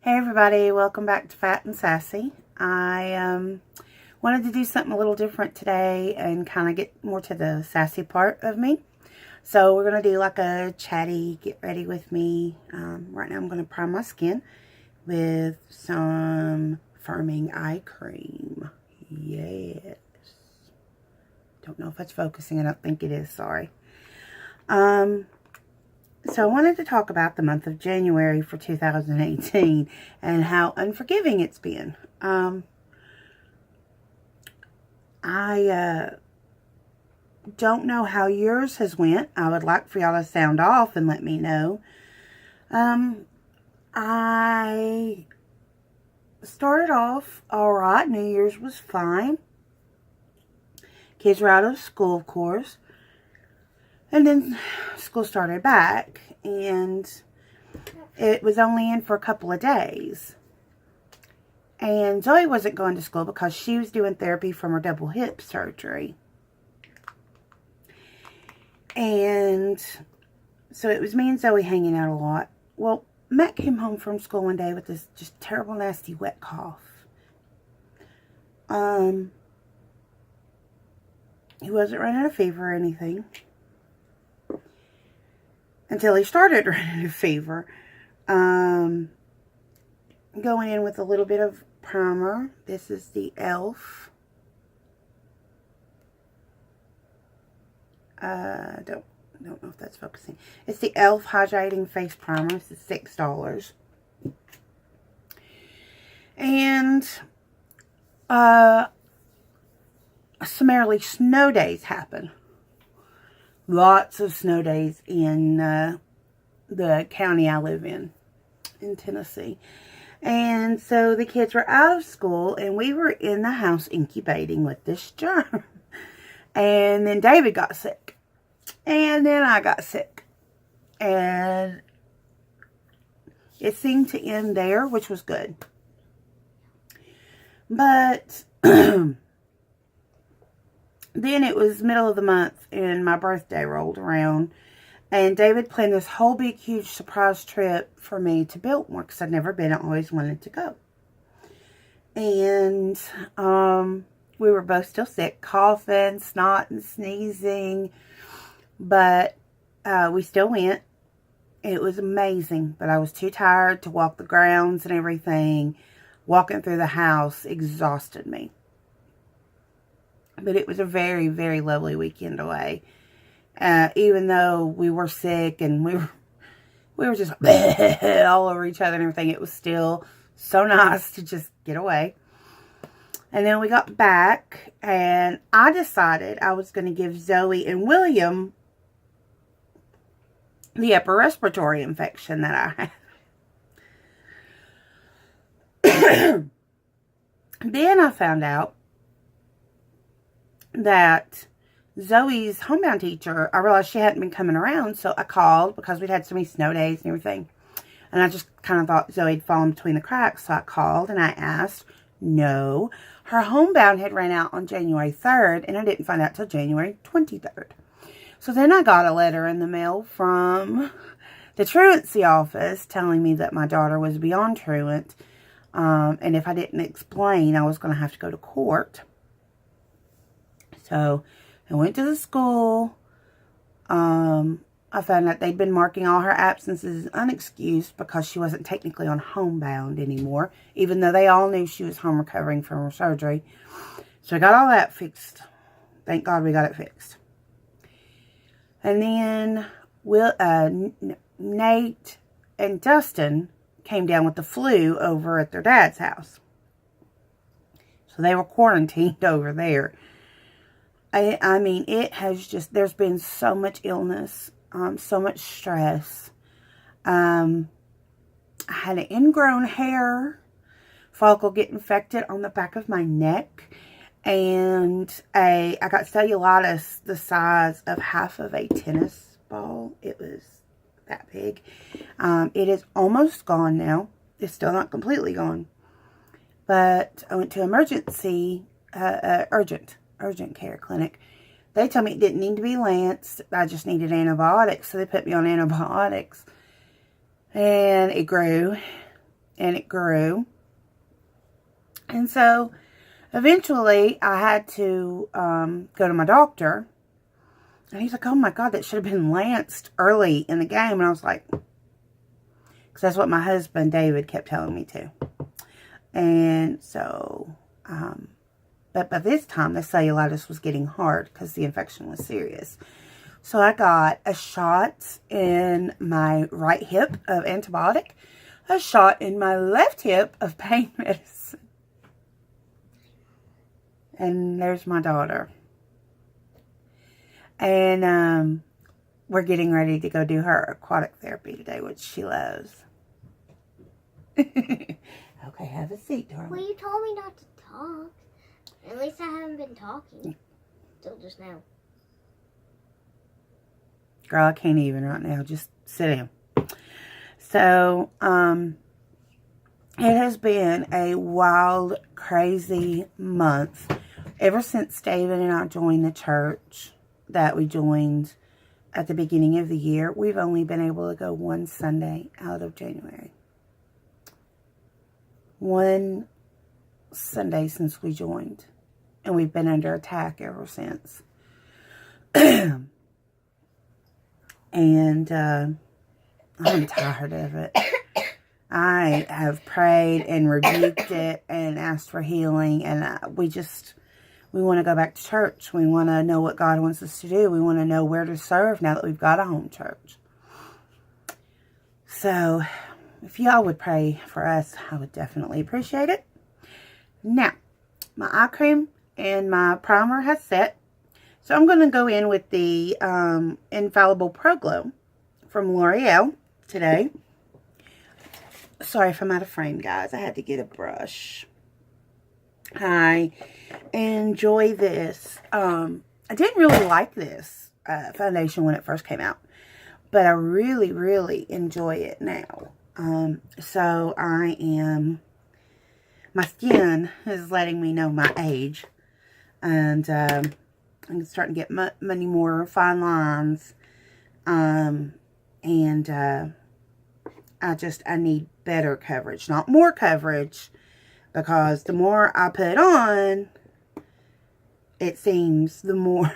Hey everybody, welcome back to Fat and Sassy. I wanted to do something a little different today and kind of get more to the sassy part of me. So we're going to do like a chatty, get ready with me. Right now I'm going to prime my skin with some firming eye cream. Yes. Don't know if it's focusing. I don't think it is, sorry. So I wanted to talk about the month of January for 2018 and how unforgiving it's been. I don't know how yours has went. I would like for y'all to sound off and let me know. I started off alright. New Year's was fine. Kids were out of school, of course. And then school started back, and it was only in for a couple of days. And Zoe wasn't going to school because she was doing therapy from her double hip surgery. And so it was me and Zoe hanging out a lot. Well, Matt came home from school one day with this just terrible, nasty, wet cough. He wasn't running a fever or anything. Until he started running a fever. Going in with a little bit of primer. This is the e.l.f. Don't know if that's focusing. It's the e.l.f. Hydrating Face Primer. This is $6. And some early snow days happen. Lots of snow days in the county I live in Tennessee. And so the kids were out of school and we were in the house incubating with this germ. And then David got sick. And then I got sick. And it seemed to end there, which was good. But then it was middle of the month and my birthday rolled around. And David planned this whole big, huge surprise trip for me to Biltmore because I'd never been. I always wanted to go. And we were both still sick, coughing, snotting, sneezing. But we still went. It was amazing. But I was too tired to walk the grounds and everything. Walking through the house exhausted me. But it was a very, very lovely weekend away. Even though we were sick and we were just all over each other and everything, it was still so nice to just get away. And then we got back and I decided I was going to give Zoe and William the upper respiratory infection that I had. Then I found out that Zoe's homebound teacher, I realized she hadn't been coming around, so I called because we'd had so many snow days and everything. And I just kind of thought Zoe had fallen between the cracks, so I called and I asked. No, her homebound had ran out on January 3rd, and I didn't find out till January 23rd. So then I got a letter in the mail from the truancy office telling me that my daughter was beyond truant, and if I didn't explain, I was going to have to go to court. So I went to the school. I found out they'd been marking all her absences as unexcused because she wasn't technically on homebound anymore, even though they all knew she was home recovering from her surgery. So I got all that fixed. Thank God we got it fixed. And then Nate and Dustin came down with the flu over at their dad's house. So they were quarantined over there. I mean, it has just, there's been so much illness, so much stress. I had an ingrown hair follicle get infected on the back of my neck. And I got cellulitis the size of half of a tennis ball. It was that big. It is almost gone now. It's still not completely gone. But I went to emergency, urgent care clinic. They told me it didn't need to be lanced. I just needed antibiotics. So they put me on antibiotics. And it grew. and it grew. And so eventually I had to go to my doctor. And he's like, oh my God, that should have been lanced early in the game. And I was like, because that's what my husband, David, kept telling me to. And so, but by this time, the cellulitis was getting hard because the infection was serious. So I got a shot in my right hip of antibiotic, a shot in my left hip of pain medicine. And there's my daughter. And we're getting ready to go do her aquatic therapy today, which she loves. Okay, have a seat, darling. Well, you told me not to talk. At least I haven't been talking till just now. Girl, I can't even right now. Just sit down. So, it has been a wild, crazy month. Ever since David and I joined the church that we joined at the beginning of the year, we've only been able to go one Sunday out of January. One Sunday since we joined. And we've been under attack ever since. And I'm tired of it. I have prayed and rebuked it and asked for healing. And we want to go back to church. We want to know what God wants us to do. We want to know where to serve now that we've got a home church. So, if y'all would pray for us, I would definitely appreciate it. Now, my eye cream and my primer has set. So, I'm going to go in with the Infallible Pro-glow from Loreal today. Sorry if I'm out of frame, guys. I had to get a brush. I enjoy this. I didn't really like this foundation when it first came out, but I really, really enjoy it now. So my skin is letting me know my age, and I'm starting to get many more fine lines, and I need better coverage, not more coverage. Because the more I put on, it seems the more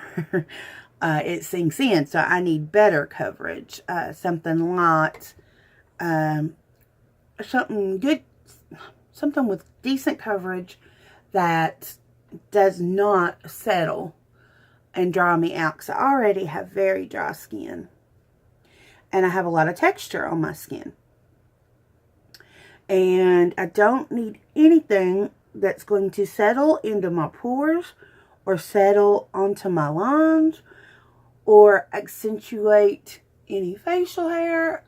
it sinks in. So I need better coverage. Something like, something good, something with decent coverage that does not settle and dry me out. Because I already have very dry skin. And I have a lot of texture on my skin. And I don't need anything that's going to settle into my pores or settle onto my lines or accentuate any facial hair.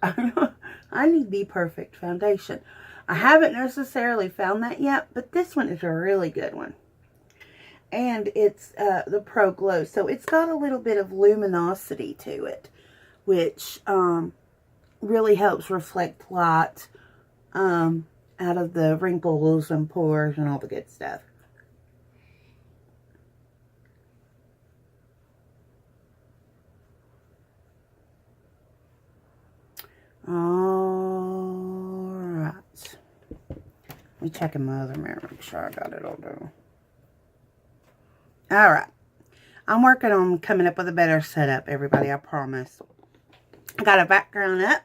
I need the perfect foundation. I haven't necessarily found that yet, but this one is a really good one. And it's the Pro-glow. So it's got a little bit of luminosity to it, which really helps reflect light out of the wrinkles and pores and all the good stuff. Alright. Let me check in my other mirror, make sure I got it all done. Alright. I'm working on coming up with a better setup, everybody, I promise. I got a background up.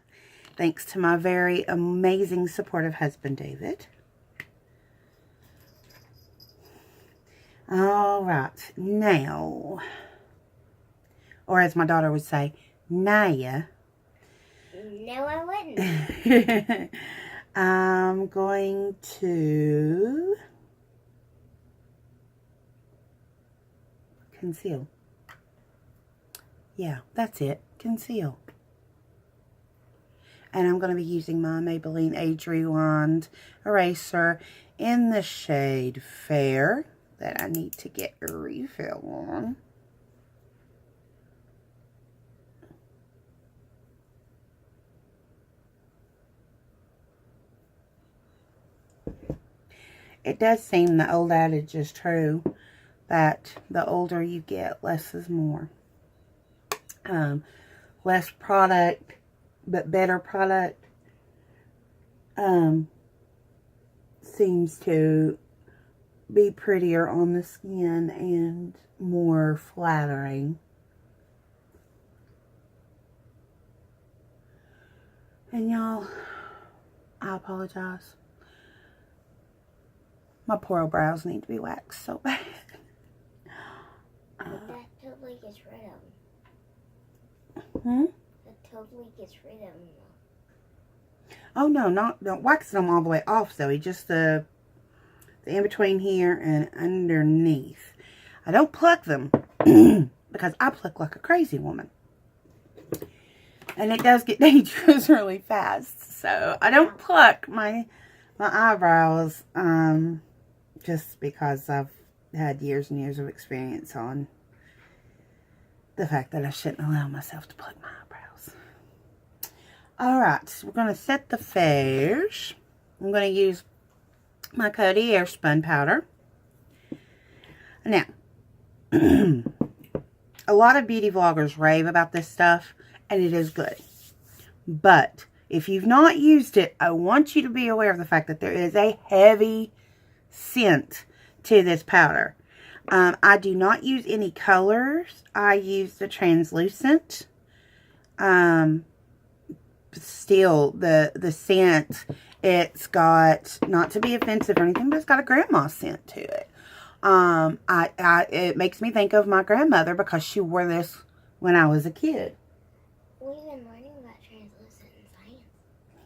Thanks to my very amazing, supportive husband, David. All right. Now, or as my daughter would say, Naya. No, I wouldn't. I'm going to conceal. Yeah, that's it. Conceal. And I'm going to be using my Maybelline Age Rewind eraser in the shade Fair that I need to get a refill on. It does seem the old adage is true that the older you get, less is more. Less product, but better product. seems to be prettier on the skin and more flattering. And y'all, I apologize. My poor old brows need to be waxed so bad. But that totally gets rid of them. Hmm? That totally gets rid of them. Oh no, don't wax them all the way off, Zoe. Just the in between here and underneath. I don't pluck them because I pluck like a crazy woman. And it does get dangerous really fast. So I don't pluck my eyebrows just because I've had years and years of experience on the fact that I shouldn't allow myself to pluck my eyebrows. Alright, we're going to set the face. I'm going to use my Coty Airspun powder. Now, a lot of beauty vloggers rave about this stuff, and it is good. But if you've not used it, I want you to be aware of the fact that there is a heavy scent to this powder. I do not use any colors. I use the translucent. Still, the scent, it's got, not to be offensive or anything, but it's got a grandma scent to it. It makes me think of my grandmother because she wore this when I was a kid. We've been learning about translucent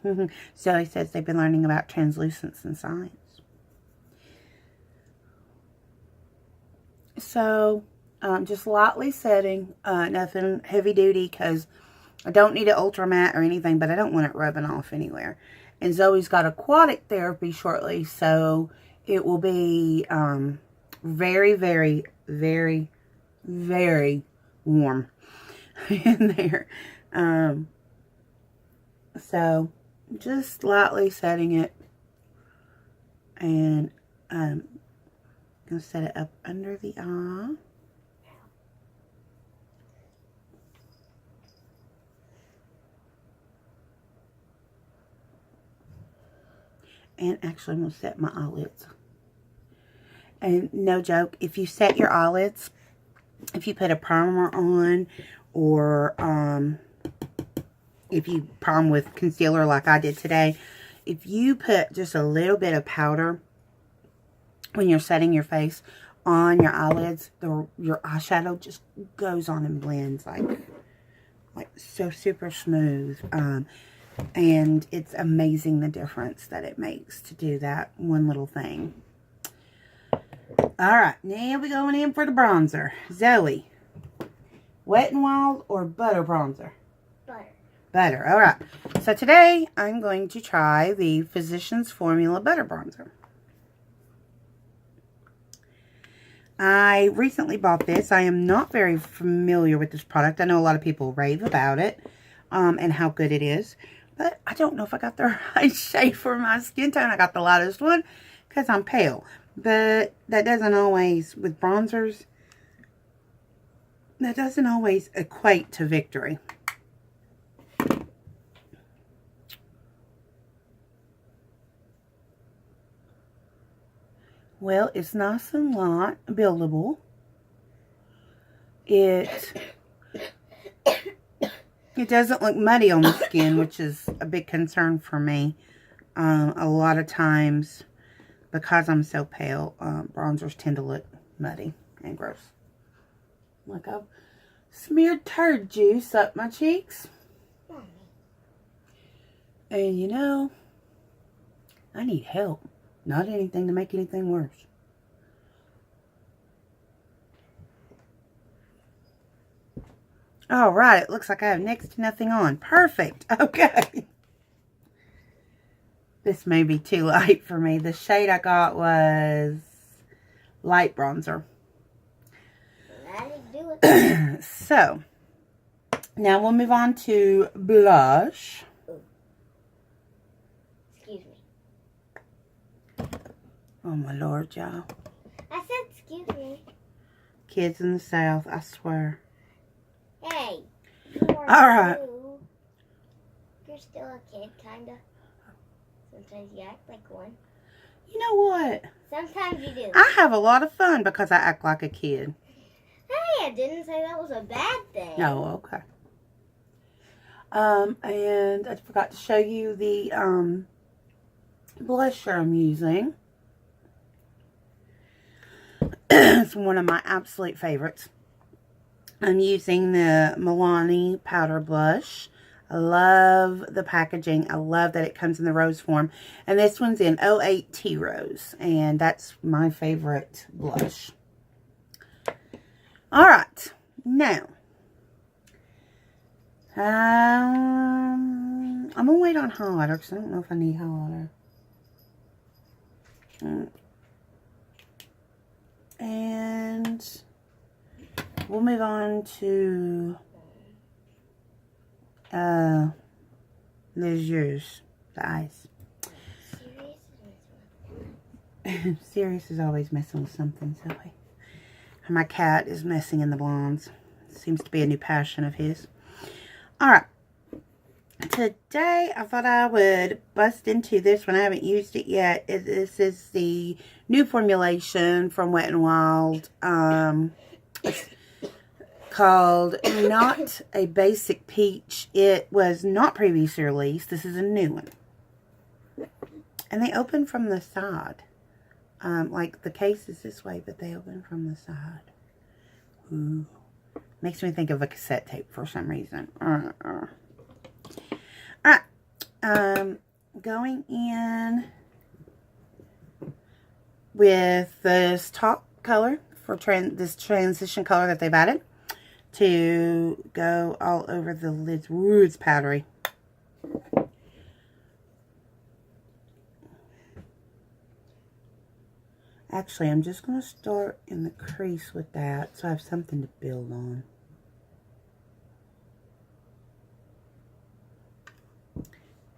in science. Zoe says they've been learning about translucence in science. So, just lightly setting, nothing heavy duty because I don't need it ultra matte or anything, but I don't want it rubbing off anywhere. And Zoe's got aquatic therapy shortly, so it will be very, very, very, very warm in there. So, just lightly setting it, and I'm going to set it up under the eye. And actually, I'm going to set my eyelids. And no joke, if you set your eyelids, if you put a primer on, or if you prime with concealer like I did today, if you put just a little bit of powder when you're setting your face on your eyelids, your eyeshadow just goes on and blends like so super smooth. And it's amazing the difference that it makes to do that one little thing. Alright, now we're going in for the bronzer. Zoe, Wet n Wild or butter bronzer? Butter. Butter, alright. So today I'm going to try the Physicians Formula Butter Bronzer. I recently bought this. I am not very familiar with this product. I know a lot of people rave about it and how good it is. But I don't know if I got the right shade for my skin tone. I got the lightest one because I'm pale. But that doesn't always, with bronzers, that doesn't always equate to victory. Well, it's nice and light, buildable. It doesn't look muddy on the skin, which is a big concern for me. A lot of times, because I'm so pale, bronzers tend to look muddy and gross. Like I've smeared turd juice up my cheeks. And you know, I need help. Not anything to make anything worse. Alright, it looks like I have next to nothing on. Perfect. Okay. This may be too light for me. The shade I got was light bronzer. Do it. So, now we'll move on to blush. Excuse me. Oh my lord, y'all. I said excuse me. Kids in the South, I swear. Hey. Alright. You're still a kid, kinda. Sometimes you act like one. You know what? Sometimes you do. I have a lot of fun because I act like a kid. Hey, I didn't say that was a bad thing. No, okay. And I forgot to show you the blusher I'm using. It's one of my absolute favorites. I'm using the Milani powder blush. I love the packaging. I love that it comes in the rose form. And this one's in 08 Tea Rose. And that's my favorite blush. Alright. Now. I'm going to wait on highlighter because I don't know if I need highlighter. And we'll move on to les yeux, the eyes. Sirius is always messing with something, Zoe. And my cat is messing in the blondes. Seems to be a new passion of his. Alright. Today, I thought I would bust into this one. I haven't used it yet. This is the new formulation from Wet n Wild. It's called Not a Basic Peach. It was not previously released. This is a new one. And they open from the side. Like the case is this way, but they open from the side. Ooh. Makes me think of a cassette tape for some reason. Alright. Going in with this top color for this transition color that they've added to go all over the lids. Ooh, it's powdery. Actually, I'm just going to start in the crease with that so I have something to build on.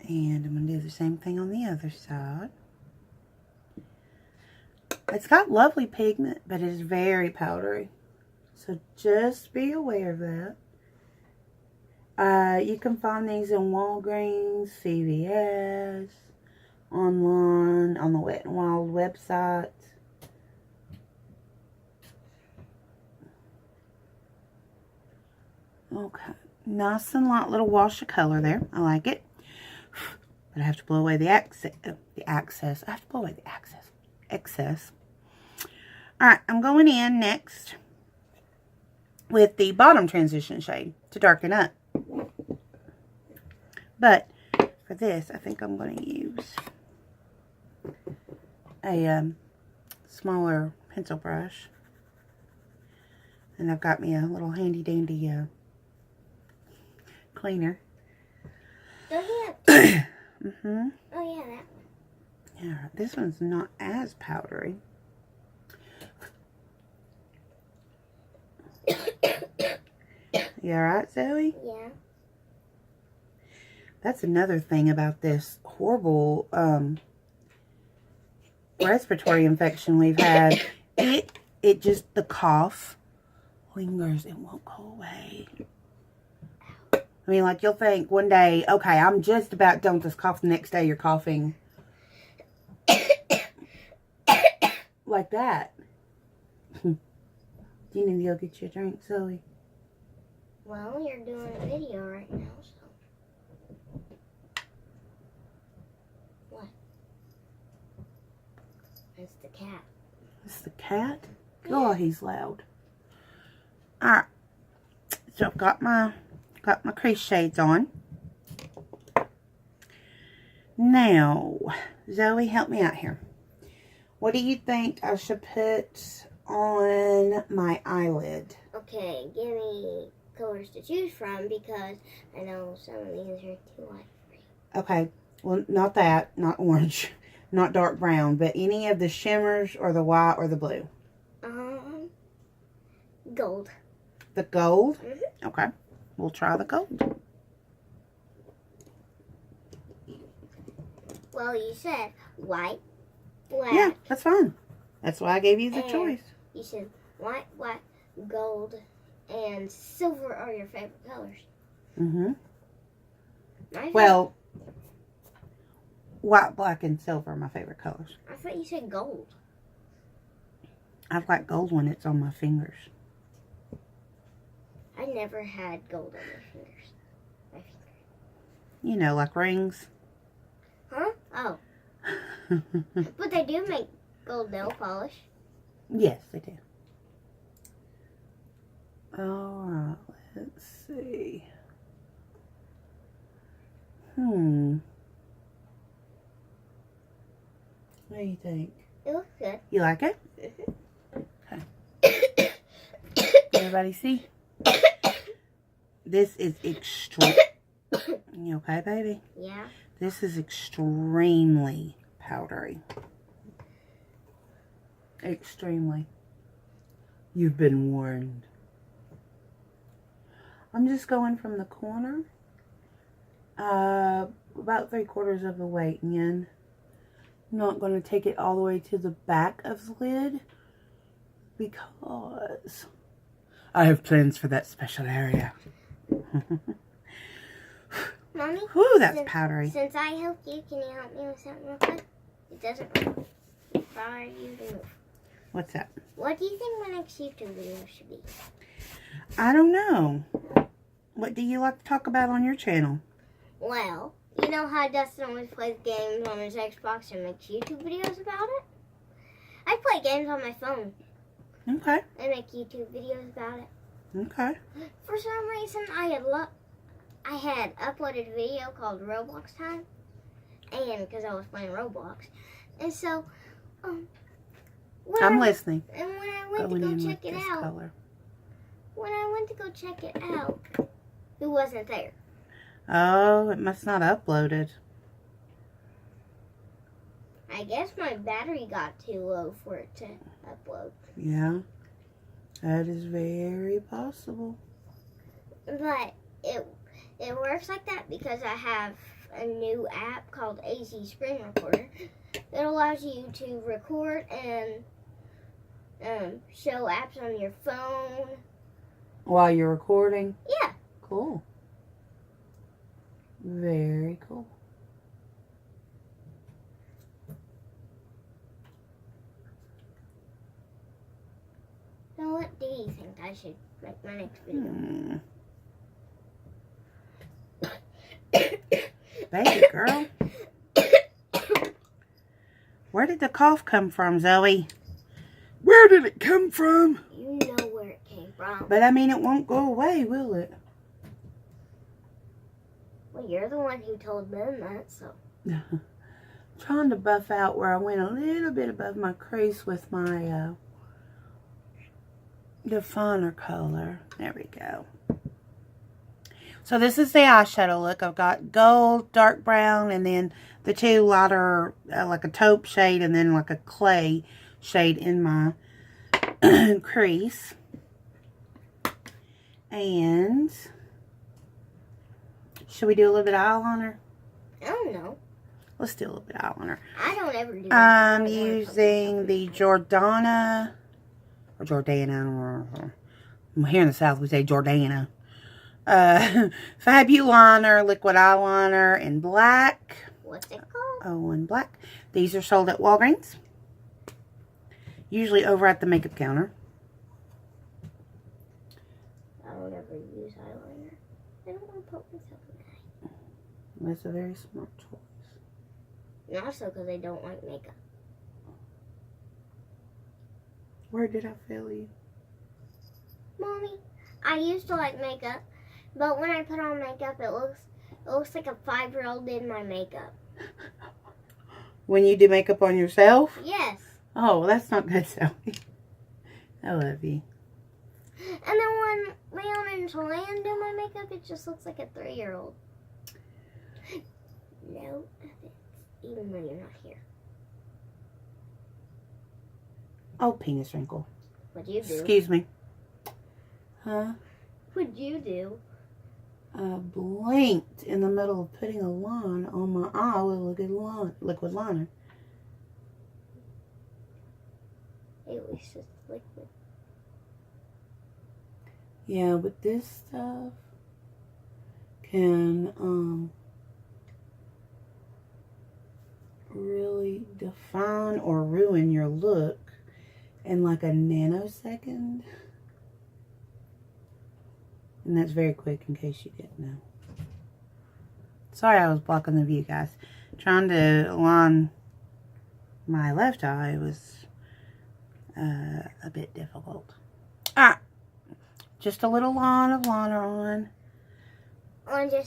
And I'm going to do the same thing on the other side. It's got lovely pigment, but it is very powdery. So just be aware of that. You can find these in Walgreens, CVS, online, on the Wet n Wild website. Okay. Nice and light little wash of color there. I like it. But I have to blow away the excess. I have to blow away the excess. Alright, I'm going in next with the bottom transition shade to darken up. But for this, I think I'm going to use a smaller pencil brush. And I've got me a little handy dandy cleaner. Don't you have Mm-hmm. Oh, yeah, that one. Yeah, this one's not as powdery. You alright, Zoe? Yeah. That's another thing about this horrible respiratory infection we've had. It just, the cough lingers. It won't go away. I mean, like, you'll think one day, okay, I'm just about done with this cough. The next day, you're coughing like that. Do you need to go get your drink, Zoe? Well, you're doing a video right now, so. What? It's the cat. It's the cat? God, he's loud. Alright. So, I've got my crease shades on. Now, Zoe, help me out here. What do you think I should put on my eyelid? Okay, give me colors to choose from because I know some of these are too light for you. Okay, well, not that, not orange, not dark brown, but any of the shimmers or the white or the blue. Gold. The gold? Mm-hmm. Okay, we'll try the gold. Well, you said white, black. Yeah, that's fine. That's why I gave you the And choice. You said white, black, gold, and silver are your favorite colors. Mm-hmm. My Well, White, black, and silver are my favorite colors. I thought you said gold. I like gold when it's on my fingers. I never had gold on my fingers. You know, like rings. Huh? Oh. But they do make gold nail polish. Yes, they do. Alright, let's see. What do you think? It looks good. You like it? Mm-hmm. Okay. Everybody see? This is extreme. You okay, baby? Yeah. This is extremely powdery. Extremely. You've been warned. I'm just going from the corner, about 3/4 of the way in. I'm not going to take it all the way to the back of the lid because I have plans for that special area. Mommy? Whew, that's powdery. Since I helped you, can you help me with something real quick? It doesn't move. Sorry, you can move. What's that? What do you think my next YouTube video should be? I don't know. What do you like to talk about on your channel? Well, you know how Dustin always plays games on his Xbox and makes YouTube videos about it? I play games on my phone Okay. and make YouTube videos about it. Okay. For some reason, I had uploaded a video called Roblox Time, and because I was playing Roblox, and so I'm listening. And when I went Going to in go with check it this out, color. it wasn't there. Oh, it must not uploaded. I guess my battery got too low for it to upload. Yeah. That is very possible. But it works like that because I have a new app called AZ Screen Recorder that allows you to record and show apps on your phone. While you're recording? Yeah. Cool. Very cool. Now, what do you think I should make my next video? Baby girl. Where did the cough come from, Zoe? Where did it come from? You know where it came from. But I mean, it won't go away, will it? Well, you're the one who told them that, so. Trying to buff out where I went a little bit above my crease with my definer color. There we go. So this is the eyeshadow look. I've got gold, dark brown, and then the two lighter, like a taupe shade and then like a clay shade in my crease. And should we do a little bit of eyeliner? I don't know. Let's do a little bit of eyeliner. I don't ever do that. I'm using the Jordana, or Jordana, here in the South we say Jordana. FabuLiner liquid eyeliner in black. What's it called? Oh, in black. These are sold at Walgreens. Usually over at the makeup counter. I don't ever use eyeliner. I don't want to poke myself in the eye. That's a very smart choice. And also because I don't like makeup. Where did I fail you? Mommy, I used to like makeup, but when I put on makeup, it looks like a 5-year-old did my makeup. When you do makeup on yourself? Yes. Oh, well, that's not good, Zoe. I love you. And then when Leon and Talkin do my makeup, it just looks like a 3-year-old. No offense, even when you're not here. Oh, penis wrinkle. What'd you do? Excuse me. Huh? What'd you do? I blinked in the middle of putting a line on my eye with liquid liner. At least it's liquid. Yeah, but this stuff can really define or ruin your look in like a nanosecond. And that's very quick, in case you didn't know. Sorry I was blocking the view, guys. Trying to line my left eye was a bit difficult. Alright. Just a little line of liner on.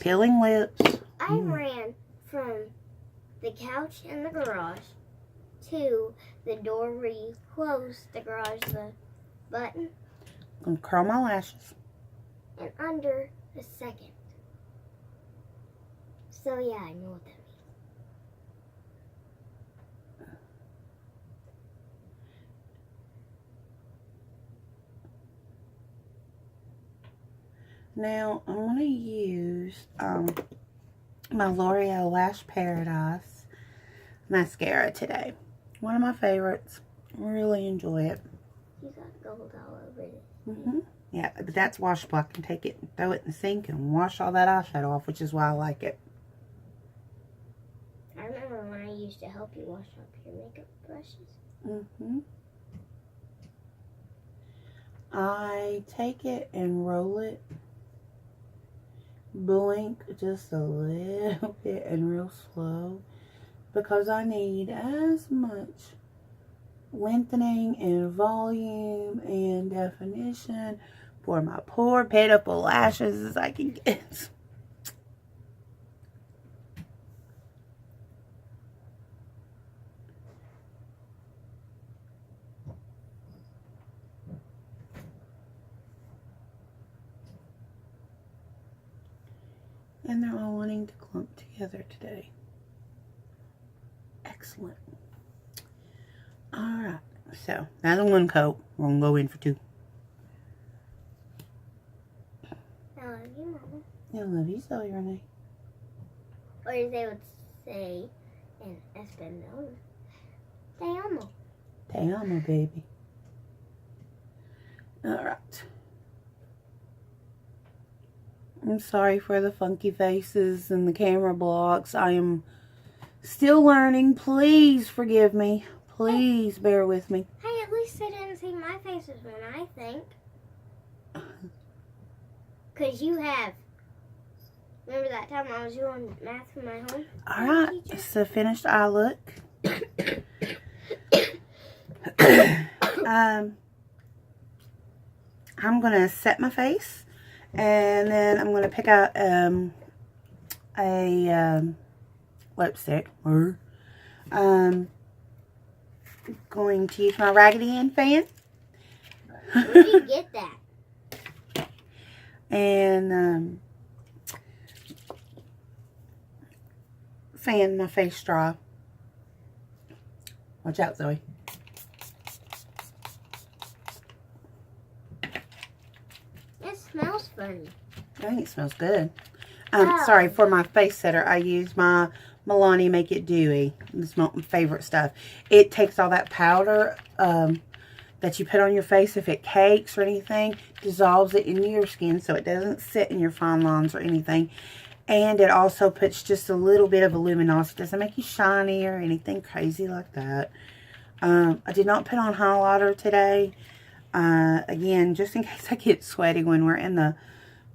Peeling lips. I ran from the couch in the garage to the door where you close the garage, the button. I'm gonna curl my lashes. And under a second. So yeah, I know what that means. Now I'm gonna use my L'Oreal Lash Paradise mascara today. One of my favorites. Really enjoy it. You got gold all over it. Yeah, but that's washable. I can take it and throw it in the sink and wash all that eyeshadow off, which is why I like it. I remember when I used to help you wash up your makeup brushes. I take it and roll it, blink just a little bit and real slow, because I need as much lengthening and volume and definition for my poor pitiful lashes as I can get. And they're all wanting to clump together today. Excellent. Alright, so that's one coat. We're going to go in for two. I love you, Mama. I love you so, Renee. Or as they would say in Espanol, te amo. Te amo, baby. Alright. I'm sorry for the funky faces and the camera blocks. I am still learning. Please forgive me. Please bear with me. Hey, at least they didn't see my faces when I think. Because you have. Remember that time I was doing math for my home? Alright, it's the finished eye look. I'm going to set my face. And then I'm going to pick out a lipstick. Going to use my Raggedy Ann fan. Where did you get that? And fan my face dry. Watch out, Zoe. It smells funny. I think it smells good. Sorry, for my face setter, I use my Milani Make It Dewy. It's my favorite stuff. It takes all that powder that you put on your face, if it cakes or anything, dissolves it into your skin so it doesn't sit in your fine lines or anything. And it also puts just a little bit of Voluminous. It doesn't make you shiny or anything crazy like that. I did not put on highlighter today. Again, just in case I get sweaty when we're in the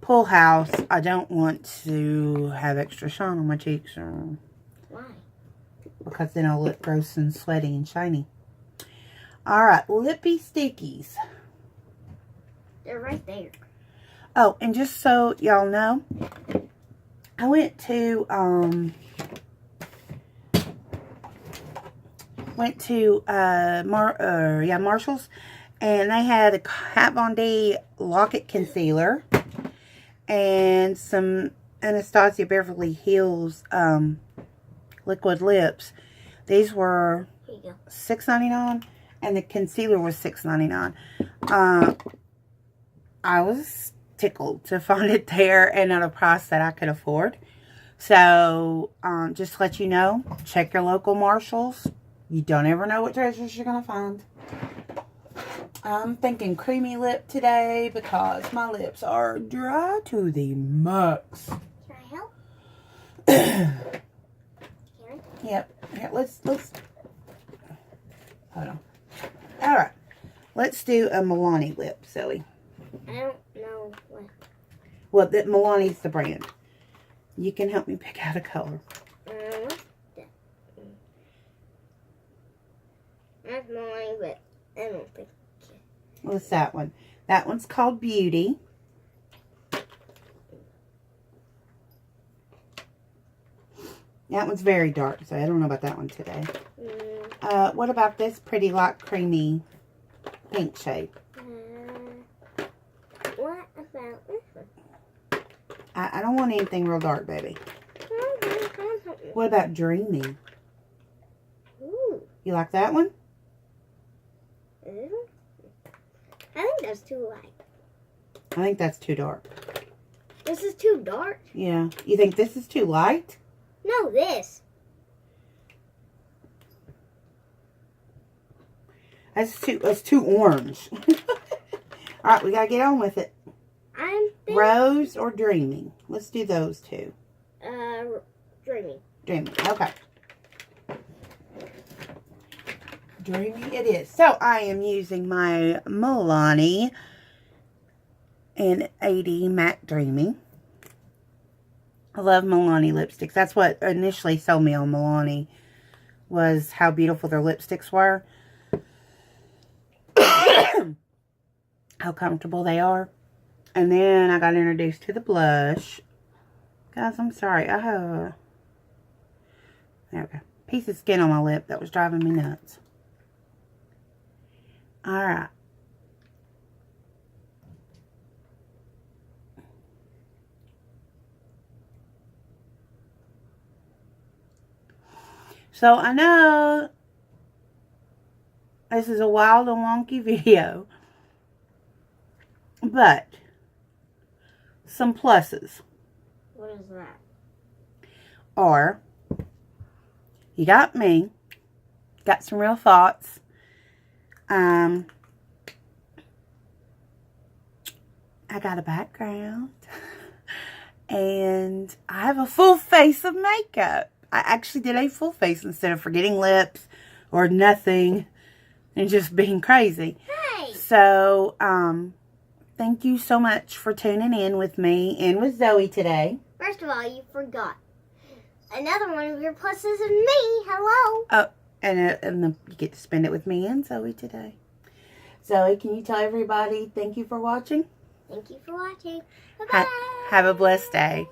pool house, I don't want to have extra shine on my cheeks. Why? Because then I'll look gross and sweaty and shiny. Alright, lippy stickies. They're right there. Oh, and just so y'all know, I went to Marshall's, and they had a Kat Von D Lock-It Concealer and some Anastasia Beverly Hills liquid lips. These were $6.99, and the concealer was $6.99. I was tickled to find it there and at a price that I could afford. So, just to let you know, check your local Marshalls. You don't ever know what treasures you're going to find. I'm thinking creamy lip today because my lips are dry to the max. Can I help? Yep. Here, Okay, let's, hold on. All right. Let's do a Milani lip, Zoe. I don't know what. Well, Milani's the brand. You can help me pick out a color. What's that? That's Milani, but I don't think. What's that one? That one's called Beauty. That one's very dark, so I don't know about that one today. What about this pretty light creamy pink shade? What about this one? I don't want anything real dark, baby. What about Dreamy? Ooh. You like that one? I think that's too light. I think that's too dark. This is too dark? Yeah. You think this is too light? No, this. That's too orange. All right, we gotta get on with it. Rose or Dreamy? Let's do those two. Dreamy. Dreamy. Okay. Dreamy it is. So I am using my Milani in 80 Matte Dreamy. I love Milani lipsticks. That's what initially sold me on Milani, was how beautiful their lipsticks were. How comfortable they are. And then I got introduced to the blush. Guys, I'm sorry. I have a piece of skin on my lip that was driving me nuts. Alright. So I know this is a wild and wonky video, but some pluses. What is that? Are, you got me, got some real thoughts. I got a background, and I have a full face of makeup. I actually did a full face instead of forgetting lips or nothing and just being crazy. Hey! So, thank you so much for tuning in with me and with Zoe today. First of all, you forgot. Another one of your pluses is me. Hello. Oh, and you get to spend it with me and Zoe today. Zoe, can you tell everybody thank you for watching? Thank you for watching. Bye-bye. Have a blessed day.